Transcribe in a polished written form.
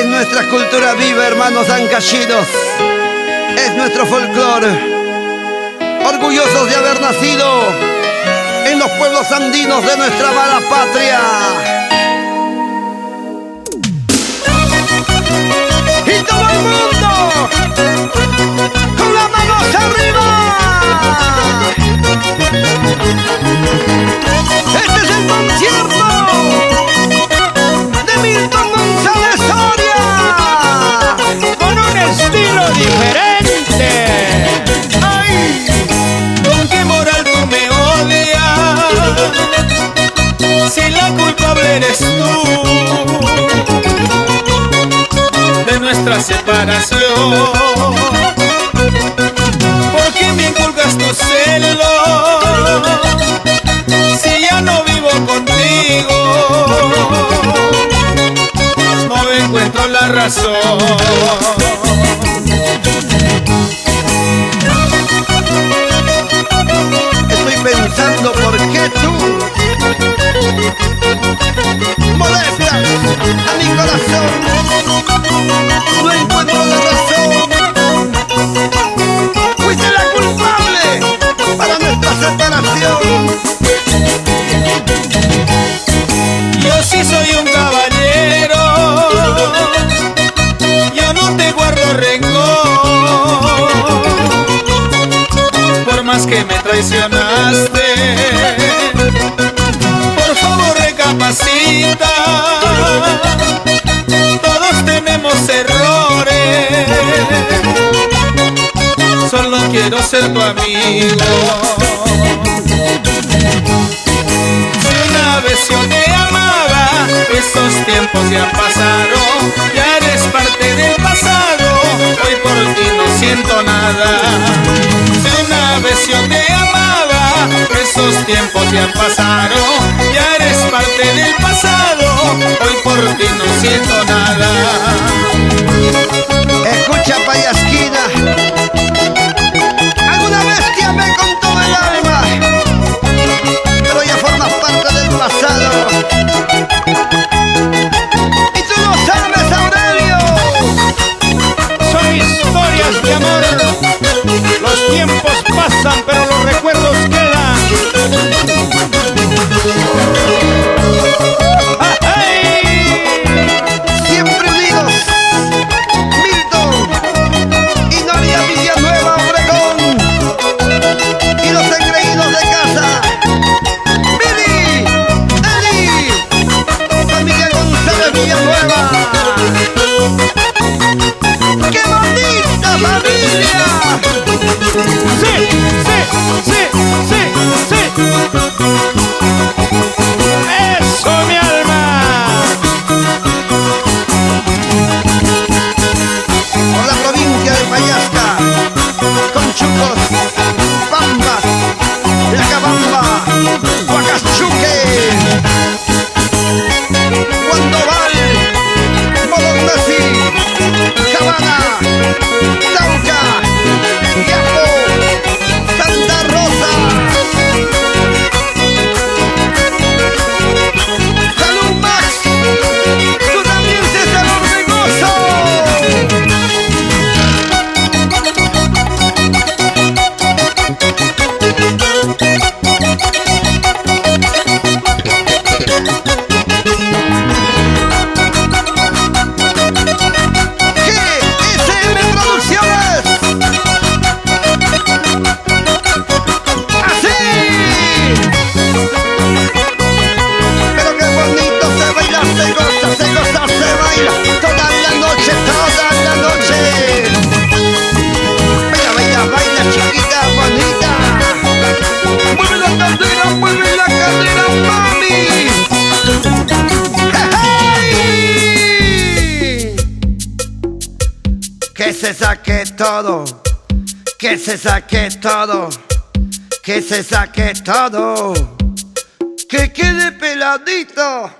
Es nuestra cultura viva, hermanos ancallinos. Es nuestro folclore. Orgullosos de haber nacido en los pueblos andinos de nuestra amada patria. Y todo el mundo con las manos arriba. Este es el concierto de Milton González Soria, con un estilo diferente. ¡Ay! ¿Con qué moral tú me odias? Si la culpable eres tú de nuestra separación. ¿Por qué me inculcas tus celos si ya no vivo contigo? No encuentro la razón. Estoy pensando por qué tú molestas a mi corazón. No encuentro la razón. Fuiste la culpable para nuestra separación. Yo sí soy un caballero, yo no te guardo rencor. Por más que me traicionaste, por favor recapacita. Todos tenemos errores, solo quiero ser tu amigo. Si una vez yo te amaba, esos tiempos ya pasaron, ya eres parte del pasado, hoy por ti no siento nada. Si una vez yo te amaba, esos tiempos ya pasaron, ya eres parte del pasado, hoy por ti no siento nada. Escucha, payasquina, alguna vez te amé con todo el alma, pero ya formas parte del pasado. Y tú lo sabes, Aurelio. Son historias de amor. Los tiempos pasan, pero los recuerdos quedan. Siempre unidos, Milton y Noria Villanueva Obregón, y los engreídos de casa, Billy, Eli, familia González Villanueva. ¡Qué bonita familia! Sí, sí, sí, sí, sí. Eso, mi alma. Por la provincia de Payasca, Conchucos, Pambas, Lacabamba, Huacachuque, Guandoval, Modognesi, Cabana, Tauca, Yapo, Santa Rosa. ¡Salud, Max! ¡Tú también, César Orbegoso! GSM Producciones. ¡Así! Pero qué bonito se baila, se goza, se baila toda la noche, toda la noche. Baila, baila, baila, chiquita, bonita. Mueve la cadera, mami. ¡Hey! Que se saque todo, que se saque todo, que se saque todo, que quede peladito.